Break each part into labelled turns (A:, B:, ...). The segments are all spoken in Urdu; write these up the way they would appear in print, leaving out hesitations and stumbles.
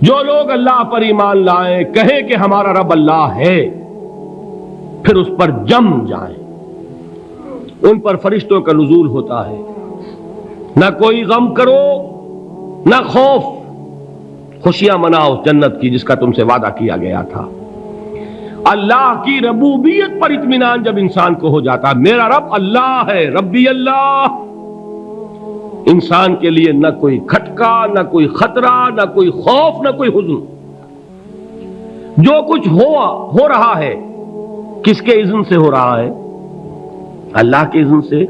A: جو لوگ اللہ پر ایمان لائیں، کہیں کہ ہمارا رب اللہ ہے، پھر اس پر جم جائیں، ان پر فرشتوں کا نزول ہوتا ہے۔ نہ کوئی غم کرو نہ خوف، خوشیاں مناؤ جنت کی جس کا تم سے وعدہ کیا گیا تھا۔ اللہ کی ربوبیت پر اطمینان جب انسان کو ہو جاتا، میرا رب اللہ ہے، ربی اللہ، انسان کے لیے نہ کوئی کھٹکا، نہ کوئی خطرہ، نہ کوئی خوف، نہ کوئی حزن۔ جو کچھ ہو رہا ہے کس کے اذن سے ہو رہا ہے؟ اللہ کے اذن سے۔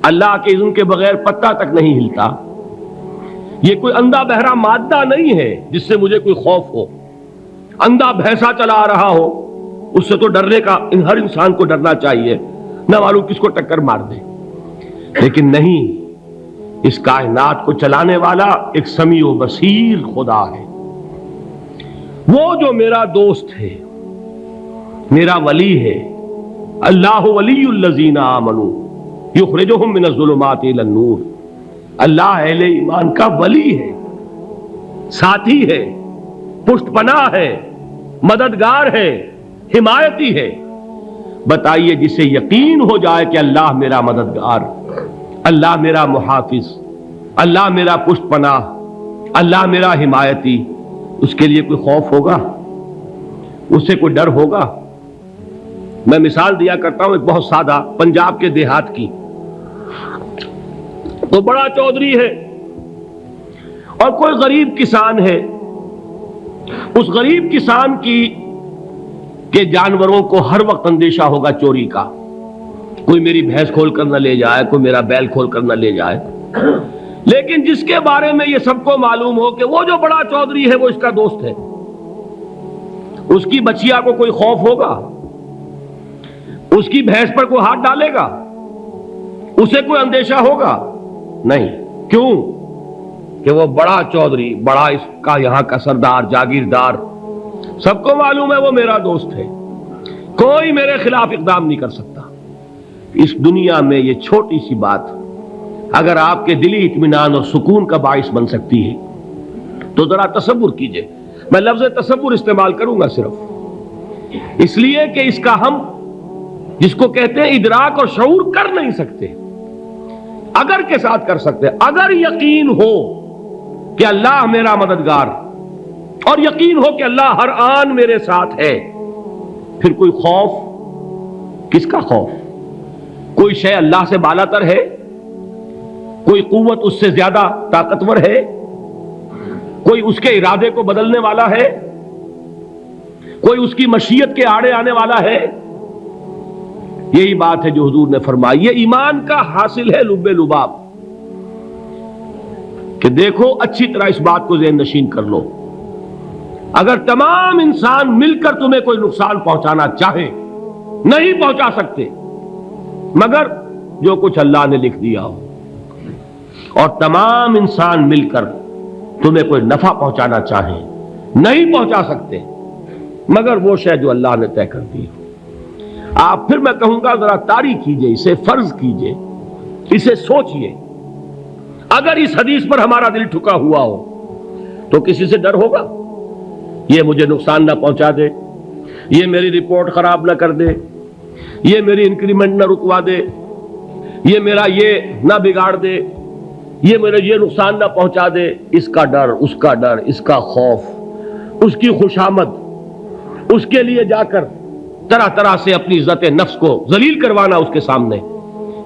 A: اللہ کے اذن کے بغیر پتہ تک نہیں ہلتا۔ یہ کوئی اندھا بہرا مادہ نہیں ہے جس سے مجھے کوئی خوف ہو۔ اندھا بھینسا چلا آ رہا ہو، اس سے تو ڈرنے کا ہر انسان کو ڈرنا چاہیے، نہ معلوم کس کو ٹکر مار دے۔ لیکن نہیں، اس کائنات کو چلانے والا ایک سمیع و بصیر خدا ہے، وہ جو میرا دوست ہے، میرا ولی ہے۔ اللہ ولی الذین آمنوا یخرجہم من الظلمات الی النور۔ اللہ اہل ایمان کا ولی ہے، ساتھی ہے، پشت پناہ ہے، مددگار ہے، حمایتی ہے۔ بتائیے جسے یقین ہو جائے کہ اللہ میرا مددگار، اللہ میرا محافظ، اللہ میرا پشت پناہ، اللہ میرا حمایتی، اس کے لیے کوئی خوف ہوگا؟ اس سے کوئی ڈر ہوگا؟ میں مثال دیا کرتا ہوں ایک بہت سادہ، پنجاب کے دیہات کی۔ تو بڑا چودھری ہے اور کوئی غریب کسان ہے۔ اس غریب کسان کے جانوروں کو ہر وقت اندیشہ ہوگا چوری کا، کوئی میری بھینس کھول کر نہ لے جائے، کوئی میرا بیل کھول کر نہ لے جائے۔ لیکن جس کے بارے میں یہ سب کو معلوم ہو کہ وہ جو بڑا چودھری ہے وہ اس کا دوست ہے، اس کی بچیا کو کوئی خوف ہوگا؟ اس کی بھینس پر کوئی ہاتھ ڈالے گا؟ اسے کوئی اندیشہ ہوگا؟ نہیں۔ کیوں؟ کہ وہ بڑا چودھری، بڑا اس کا یہاں کا سردار، جاگیردار، سب کو معلوم ہے وہ میرا دوست ہے، کوئی میرے خلاف اقدام نہیں کر سکتا۔ اس دنیا میں یہ چھوٹی سی بات اگر آپ کے دلی اطمینان اور سکون کا باعث بن سکتی ہے تو ذرا تصور کیجئے۔ میں لفظ تصور استعمال کروں گا صرف اس لیے کہ اس کا ہم جس کو کہتے ہیں ادراک اور شعور کر نہیں سکتے، اگر کے ساتھ کر سکتے۔ اگر یقین ہو کہ اللہ میرا مددگار اور یقین ہو کہ اللہ ہر آن میرے ساتھ ہے، پھر کوئی خوف، کس کا خوف؟ کوئی شے اللہ سے بالاتر ہے؟ کوئی قوت اس سے زیادہ طاقتور ہے؟ کوئی اس کے ارادے کو بدلنے والا ہے؟ کوئی اس کی مشیت کے آڑے آنے والا ہے؟ یہی بات ہے جو حضور نے فرمائی۔ یہ ایمان کا حاصل ہے لب لباب، کہ دیکھو اچھی طرح اس بات کو ذہن نشین کر لو، اگر تمام انسان مل کر تمہیں کوئی نقصان پہنچانا چاہے نہیں پہنچا سکتے، مگر جو کچھ اللہ نے لکھ دیا ہو، اور تمام انسان مل کر تمہیں کوئی نفع پہنچانا چاہیں نہیں پہنچا سکتے، مگر وہ شے جو اللہ نے طے کر دی ہو۔ آپ پھر میں کہوں گا ذرا طاری کیجئے، اسے فرض کیجئے، اسے سوچئے۔ اگر اس حدیث پر ہمارا دل ٹھکا ہوا ہو تو کسی سے ڈر ہوگا؟ یہ مجھے نقصان نہ پہنچا دے، یہ میری رپورٹ خراب نہ کر دے، یہ میری انکریمنٹ نہ رکوا دے، یہ میرا یہ نہ بگاڑ دے، یہ میرا یہ نقصان نہ پہنچا دے۔ اس کا ڈر، اس کا ڈر، اس کا خوف، اس کی خوشامد، اس کے لیے جا کر طرح طرح سے اپنی عزت نفس کو ذلیل کروانا اس کے سامنے،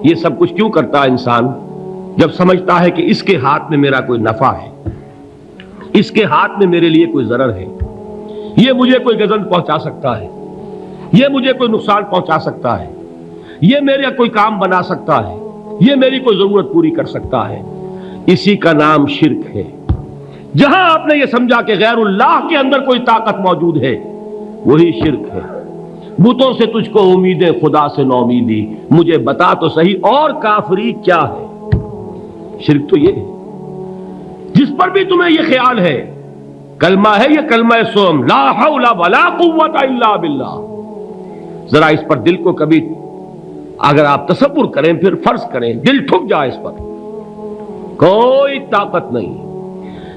A: یہ سب کچھ کیوں کرتا ہے انسان؟ جب سمجھتا ہے کہ اس کے ہاتھ میں میرا کوئی نفع ہے، اس کے ہاتھ میں میرے لیے کوئی ضرر ہے، یہ مجھے کوئی گزن پہنچا سکتا ہے، یہ مجھے کوئی نقصان پہنچا سکتا ہے، یہ میرا کوئی کام بنا سکتا ہے، یہ میری کوئی ضرورت پوری کر سکتا ہے، اسی کا نام شرک ہے۔ جہاں آپ نے یہ سمجھا کہ غیر اللہ کے اندر کوئی طاقت موجود ہے، وہی شرک ہے۔ بتوں سے تجھ کو امیدیں، خدا سے نومیدی، مجھے بتا تو صحیح اور کافری کیا ہے؟ شرک تو یہ ہے۔ جس پر بھی تمہیں یہ خیال ہے، کلمہ ہے یہ کلمہ سوم، لا حول ولا قوت الا باللہ، ذرا اس پر دل کو کبھی اگر آپ تصور کریں، پھر فرض کریں، دل ٹھک جائے اس پر، کوئی طاقت نہیں۔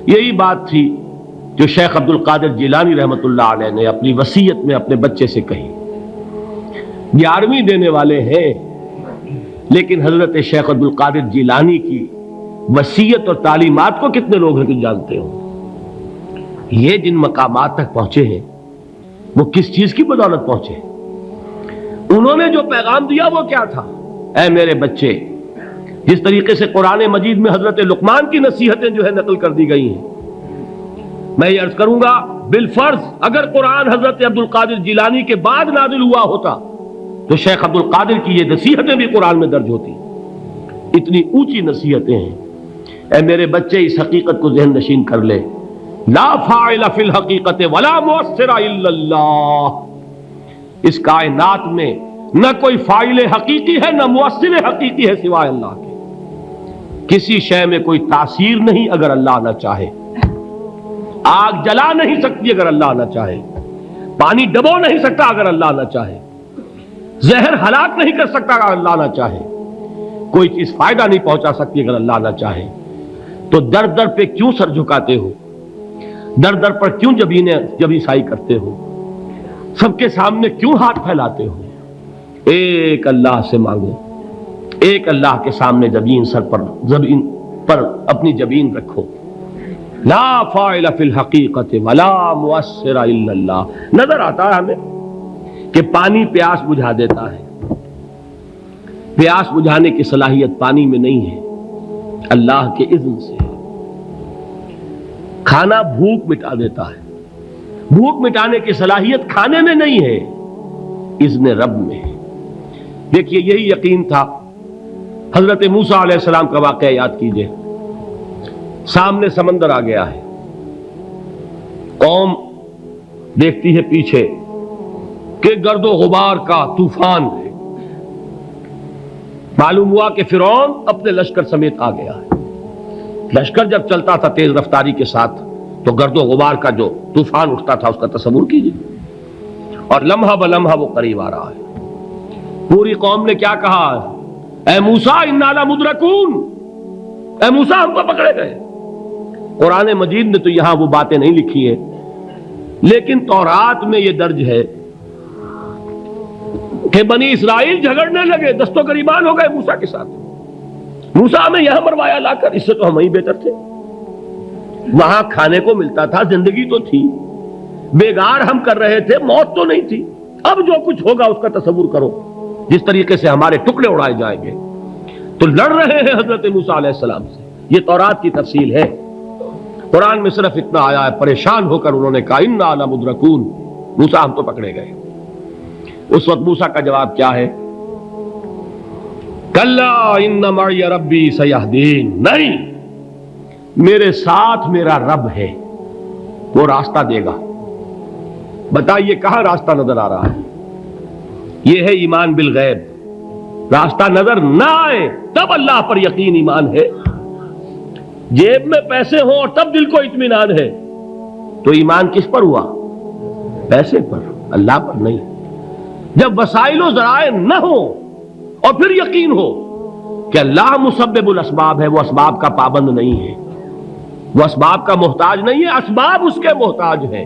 A: یہی بات تھی جو شیخ عبد القادر جیلانی رحمۃ اللہ علیہ نے اپنی وصیت میں اپنے بچے سے کہی. 11ویں دینے والے ہیں، لیکن حضرت شیخ عبد القادر جیلانی کی وصیت اور تعلیمات کو کتنے لوگ ہیں کہ جانتے ہو؟ یہ جن مقامات تک پہنچے ہیں وہ کس چیز کی بدولت پہنچے؟ انہوں نے جو پیغام دیا وہ کیا تھا؟ اے میرے بچے، جس طریقے سے قرآن مجید میں حضرت لقمان کی نصیحتیں جو ہے نقل کر دی گئی ہیں، میں یہ عرض کروں گا بالفرض اگر قرآن حضرت عبد القادر جیلانی کے بعد نازل ہوا ہوتا تو شیخ عبد القادر کی یہ نصیحتیں بھی قرآن میں درج ہوتی. اتنی اونچی نصیحتیں ہیں. اے میرے بچے، اس حقیقت کو ذہن نشین کر لے، لا فاعل فی الحقیقت ولا مؤثر الا اللہ. اس کائنات میں نہ کوئی فاعل حقیقی ہے نہ مؤثر حقیقی ہے سوائے اللہ کے. کسی شے میں کوئی تاثیر نہیں اگر اللہ نہ چاہے. آگ جلا نہیں سکتی اگر اللہ نہ چاہے. پانی ڈبو نہیں سکتا اگر اللہ نہ چاہے. زہر ہلاک نہیں کر سکتا اگر اللہ نہ چاہے. کوئی چیز فائدہ نہیں پہنچا سکتی اگر اللہ نہ چاہے. تو در در پہ کیوں سر جھکاتے ہو؟ در در پر کیوں جبیں سائی کرتے ہو؟ سب کے سامنے کیوں ہاتھ پھیلاتے ہو؟ ایک اللہ سے مانگو. ایک اللہ کے سامنے زمین پر اپنی جبین رکھو. لا فاعل فی الحقیقت ولا مؤثر الا اللہ. نظر آتا ہے ہمیں کہ پانی پیاس بجھا دیتا ہے. پیاس بجھانے کی صلاحیت پانی میں نہیں ہے، اللہ کے اذن سے. کھانا بھوک مٹا دیتا ہے. بھوک مٹانے کی صلاحیت کھانے میں نہیں ہے، اذن رب میں ہے. دیکھیے یہی یقین تھا. حضرت موسیٰ علیہ السلام کا واقعہ یاد کیجئے. سامنے سمندر آ گیا ہے، قوم دیکھتی ہے پیچھے کہ گرد و غبار کا طوفان ہے. معلوم ہوا کہ فرعون اپنے لشکر سمیت آ گیا ہے. لشکر جب چلتا تھا تیز رفتاری کے ساتھ تو گرد و غبار کا جو طوفان اٹھتا تھا اس کا تصور کیجیے. اور لمحہ بلمحہ وہ قریب آ رہا ہے. پوری قوم نے کیا کہا؟ اے موسیٰ انا لمدرکون. اے موسیٰ ہم کو پکڑے گئے. قرآن مجید نے تو یہاں وہ باتیں نہیں لکھی ہیں، لیکن تورات میں یہ درج ہے کہ بنی اسرائیل جھگڑنے لگے، دست و گریبان ہو گئے موسیٰ کے ساتھ. موسیٰ ہمیں یہاں مروایا لا کر، اس سے تو ہم ہی بہتر تھے. وہاں کھانے کو ملتا تھا، زندگی تو تھی، بیگار ہم کر رہے تھے، موت تو نہیں تھی. اب جو کچھ ہوگا اس کا تصور کرو، جس طریقے سے ہمارے ٹکڑے اڑائے جائیں گے. تو لڑ رہے ہیں حضرت موسیٰ علیہ السلام سے. یہ تورات کی تفصیل ہے. قرآن میں صرف اتنا آیا ہے، پریشان ہو کر انہوں نے کہا انا لمدرکون. موسیٰ ہم تو پکڑے گئے. اس وقت موسیٰ کا جواب کیا ہے؟ کلا ان معی ربی سیہدین. نہیں، میرے ساتھ میرا رب ہے، وہ راستہ دے گا. بتائیے کہاں راستہ نظر آ رہا ہے؟ یہ ہے ایمان بالغیب. راستہ نظر نہ آئے تب اللہ پر یقین ایمان ہے. جیب میں پیسے ہوں اور تب دل کو اطمینان ہے تو ایمان کس پر ہوا؟ پیسے پر، اللہ پر نہیں. جب وسائل و ذرائع نہ ہو اور پھر یقین ہو کہ اللہ مسبب الاسباب ہے، وہ اسباب کا پابند نہیں ہے، وہ اسباب کا محتاج نہیں ہے، اسباب اس کے محتاج ہیں.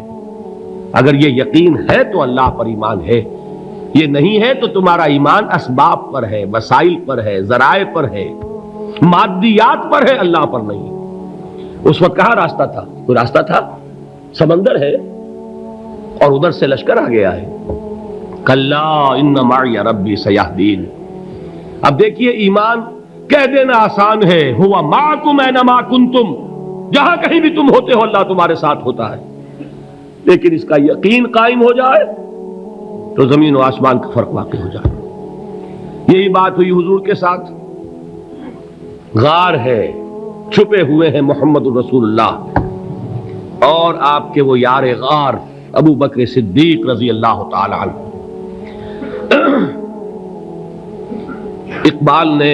A: اگر یہ یقین ہے تو اللہ پر ایمان ہے. یہ نہیں ہے تو تمہارا ایمان اسباب پر ہے، وسائل پر ہے، ذرائع پر ہے، مادیات پر ہے، اللہ پر نہیں. اس وقت کہاں راستہ تھا؟ کوئی راستہ تھا؟ سمندر ہے اور ادھر سے لشکر آ گیا ہے. کلا ان معی ربی سیہدین. اب دیکھیے ایمان کہہ دینا آسان ہے، ہوا معکم اینما کنتم. جہاں کہیں بھی تم ہوتے ہو اللہ تمہارے ساتھ ہوتا ہے. لیکن اس کا یقین قائم ہو جائے تو زمین و آسمان کا فرق واقع ہو جائے. یہی بات ہوئی حضور کے ساتھ. غار ہے، چھپے ہوئے ہیں محمد الرسول اللہ اور آپ کے وہ یار غار ابو بکر صدیق رضی اللہ تعالی عنہ. اقبال نے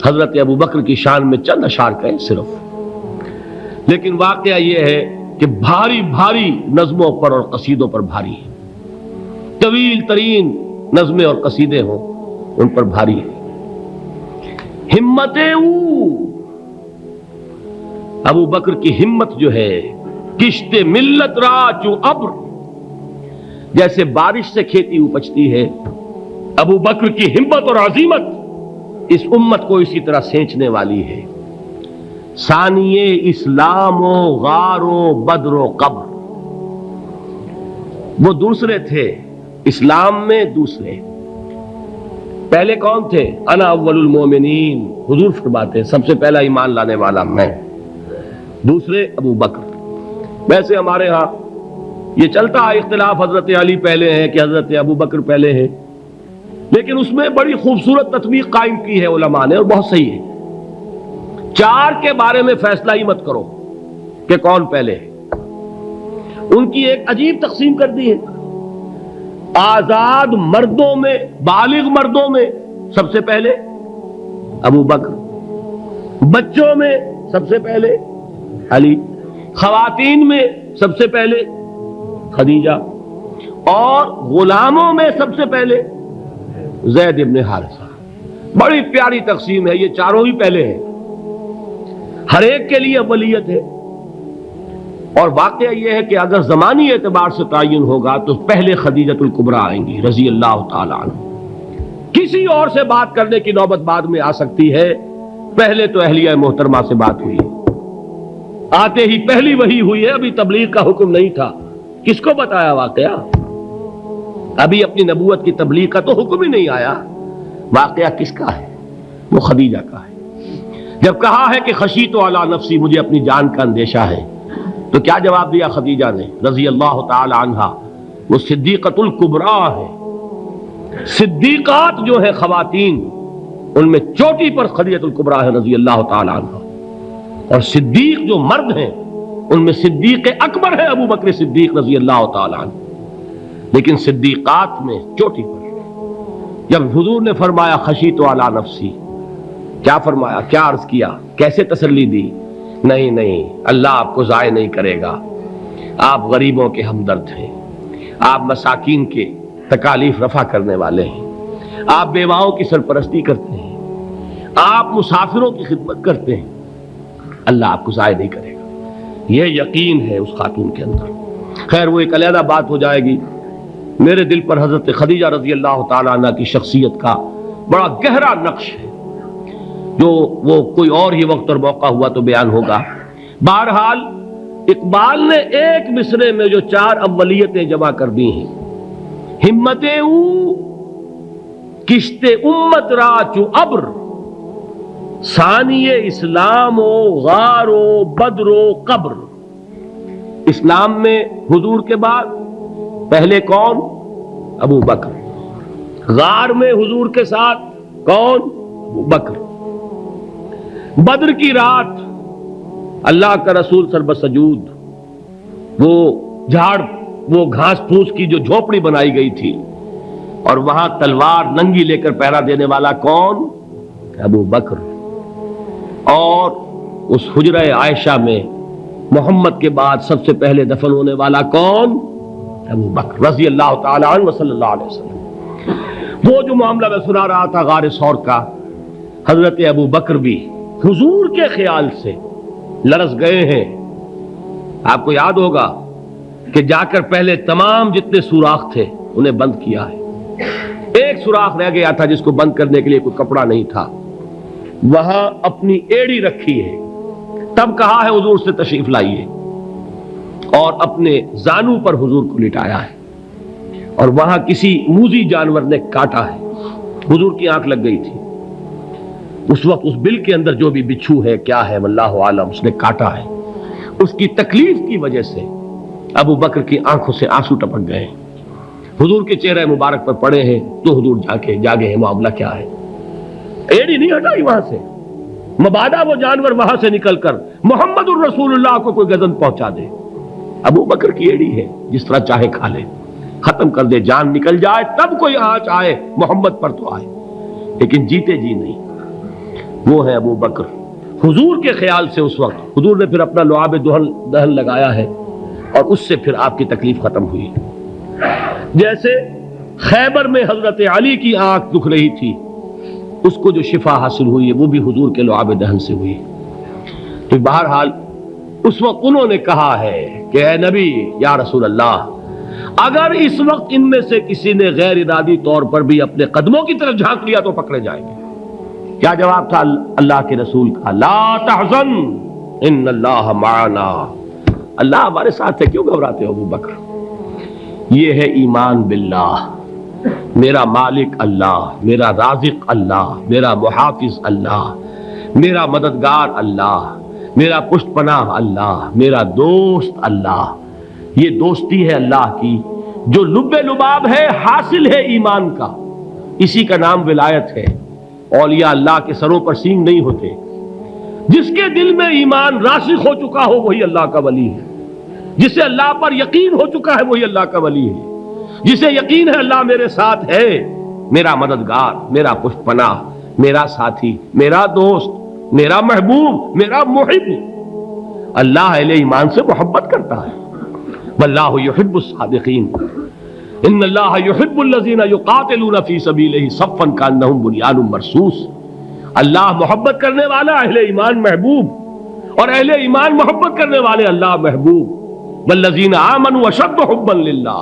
A: حضرت ابو بکر کی شان میں چند اشعار کہے صرف، لیکن واقعہ یہ ہے کہ بھاری بھاری نظموں پر اور قصیدوں پر بھاری ہے. طویل ترین نظمیں اور قصیدے ہوں ان پر بھاری ہے. ہمت ابو بکر کی ہمت جو ہے کشت ملت را چو ابر، جیسے بارش سے کھیتی اپجتی ہے، ابو بکر کی ہمت اور عزیمت اس امت کو اسی طرح سینچنے والی ہے۔ ثانیے اسلام و غار و بدر و قبر، وہ دوسرے تھے اسلام میں، دوسرے پہلے کون تھے؟ انا اول المومنین، حضور فرماتے ہیں سب سے پہلا ایمان لانے والا میں، دوسرے ابو بکر۔ ویسے ہمارے ہاں یہ چلتا ہے اختلاف، حضرت علی پہلے ہیں کہ حضرت ابو بکر پہلے ہیں، لیکن اس میں بڑی خوبصورت تطبیق قائم کی ہے علماء نے، اور بہت صحیح ہے۔ چار کے بارے میں فیصلہ ہی مت کرو کہ کون پہلے ہے، ان کی ایک عجیب تقسیم کر دی ہے۔ آزاد مردوں میں، بالغ مردوں میں سب سے پہلے ابو بکر، بچوں میں سب سے پہلے علی، خواتین میں سب سے پہلے خدیجہ، اور غلاموں میں سب سے پہلے زید ابن حارثہ۔ بڑی پیاری تقسیم ہے، یہ چاروں ہی پہلے ہیں، ہر ایک کے لیے اولیت ہے۔ اور واقعہ یہ ہے کہ اگر زمانی اعتبار سے تعین ہوگا تو پہلے خدیجۃ الکبریٰ آئیں گی رضی اللہ تعالی عنہ، کسی اور سے بات کرنے کی نوبت بعد میں آ سکتی ہے، پہلے تو اہلیہ محترمہ سے بات ہوئی ہے، آتے ہی پہلی وحی ہوئی ہے، ابھی تبلیغ کا حکم نہیں تھا۔ کس کو بتایا واقعہ؟ ابھی اپنی نبوت کی تبلیغ کا تو حکم ہی نہیں آیا، واقعہ کس کا ہے؟ وہ خدیجہ کا ہے۔ جب کہا ہے کہ خشیت علی نفسی، مجھے اپنی جان کا اندیشہ ہے، تو کیا جواب دیا خدیجہ نے رضی اللہ تعالی عنہا؟ وہ صدیقۃ الکبریٰ ہے، صدیقات جو ہے خواتین ان میں چوٹی پر خدیجۃ الکبریٰ ہے رضی اللہ تعالی عنہا، اور صدیق جو مرد ہیں ان میں صدیق اکبر ہے ابو بکر صدیق رضی اللہ تعالی عنہ، لیکن صدیقات میں چوٹی پر۔ جب حضور نے فرمایا خشیت علی نفسی، کیا فرمایا؟ کیا عرض کیا؟ کیسے تسلی دی؟ نہیں نہیں، اللہ آپ کو ضائع نہیں کرے گا، آپ غریبوں کے ہمدرد ہیں، آپ مساکین کے تکالیف رفع کرنے والے ہیں، آپ بیواؤں کی سرپرستی کرتے ہیں، آپ مسافروں کی خدمت کرتے ہیں، اللہ آپ کو ضائع نہیں کرے گا۔ یہ یقین ہے اس خاتون کے اندر۔ خیر وہ ایک علیحدہ بات ہو جائے گی۔ میرے دل پر حضرت خدیجہ رضی اللہ تعالی عنہ کی شخصیت کا بڑا گہرا نقش ہے، جو وہ کوئی اور ہی وقت اور موقع ہوا تو بیان ہوگا۔ بہرحال اقبال نے ایک مصرے میں جو چار اولیتیں جمع کر دی ہیں، ہمت او کشت امت را چو ابر، ثانی اسلام و غار و بدر و قبر۔ اسلام میں حضور کے بعد پہلے کون؟ ابو بکر۔ غار میں حضور کے ساتھ کون؟ ابو بکر۔ بدر کی رات اللہ کا رسول سربسجود وہ جھاڑ، وہ گھاس پھوس کی جو جھوپڑی بنائی گئی تھی، اور وہاں تلوار ننگی لے کر پہرا دینے والا کون؟ ابو بکر۔ اور اس حجرہ عائشہ میں محمد کے بعد سب سے پہلے دفن ہونے والا کون؟ ابو بکر رضی اللہ تعالی عنہ صلی اللہ علیہ وسلم۔ وہ جو معاملہ میں سنا رہا تھا غار ثور کا، حضرت ابو بکر بھی حضور کے خیال سے لرز گئے ہیں۔ آپ کو یاد ہوگا کہ جا کر پہلے تمام جتنے سوراخ تھے انہیں بند کیا ہے، ایک سوراخ رہ گیا تھا جس کو بند کرنے کے لیے کوئی کپڑا نہیں تھا، وہاں اپنی ایڑی رکھی ہے، تب کہا ہے حضور سے تشریف لائیے، اور اپنے زانو پر حضور کو لٹایا ہے، اور وہاں کسی موذی جانور نے کاٹا ہے، حضور کی آنکھ لگ گئی تھی اس وقت، اس بل کے اندر جو بھی بچھو ہے کیا ہے واللہ عالم، اس نے کاٹا ہے۔ اس کی تکلیف کی وجہ سے ابو بکر کی آنکھوں سے آنسو ٹپک گئے، حضور کے چہرے مبارک پر پڑے ہیں، تو حضور جاگے ہیں، معاملہ کیا ہے؟ ایڑی نہیں ہٹائی وہاں سے، مبادا وہ جانور وہاں سے نکل کر محمد الرسول اللہ کو کوئی گزن پہنچا دے، ابو بکر کی ایڑی ہے، جس طرح چاہے کھا لے، ختم کر دے، جان نکل جائے تب کوئی آنچ آئے محمد پر تو آئے، لیکن جیتے جی نہیں۔ وہ ہے ابو بکر حضور کے خیال سے۔ اس وقت حضور نے پھر اپنا لعاب دہن لگایا ہے، اور اس سے پھر آپ کی تکلیف ختم ہوئی۔ جیسے خیبر میں حضرت علی کی آنکھ دکھ رہی تھی، اس کو جو شفا حاصل ہوئی ہے وہ بھی حضور کے لعاب دہن سے ہوئی۔ تو بہرحال اس وقت انہوں نے کہا ہے کہ اے نبی یا رسول اللہ، اگر اس وقت ان میں سے کسی نے غیر ارادی طور پر بھی اپنے قدموں کی طرف جھانک لیا تو پکڑے جائیں گے۔ کیا جواب تھا اللہ کے رسول کا؟ لا تحزن ان اللہ معنا، اللہ ہمارے ساتھ ہے، کیوں گھبراتے ہو ابو بکر؟ یہ ہے ایمان باللہ، میرا مالک اللہ، میرا رازق اللہ، میرا محافظ اللہ، میرا مددگار اللہ، میرا پشت پناہ اللہ، میرا دوست اللہ۔ یہ دوستی ہے اللہ کی جو لب لباب ہے، حاصل ہے ایمان کا، اسی کا نام ولایت ہے۔ اولیاء اللہ کے سروں پر سینگ نہیں ہوتے، جس کے دل میں ایمان راسخ ہو چکا ہو وہی اللہ کا ولی ہے، جسے اللہ پر یقین ہو چکا ہے وہی اللہ کا ولی ہے، جسے یقین ہے اللہ میرے ساتھ ہے، میرا مددگار، میرا پشت پناہ، میرا ساتھی، میرا دوست، میرا محبوب، میرا محب۔ اللہ اہل ایمان سے محبت کرتا ہے، واللہ یحب الصادقین، ان اللہ یحب الذین یقاتلون فی سبیلہ صفا کانہم بنیان مرصوص۔ اللہ محبت کرنے والا، اہل ایمان محبوب، اور اہل ایمان محبت کرنے والے اللہ محبوب۔ والذین آمنوا اشد حبا للہ،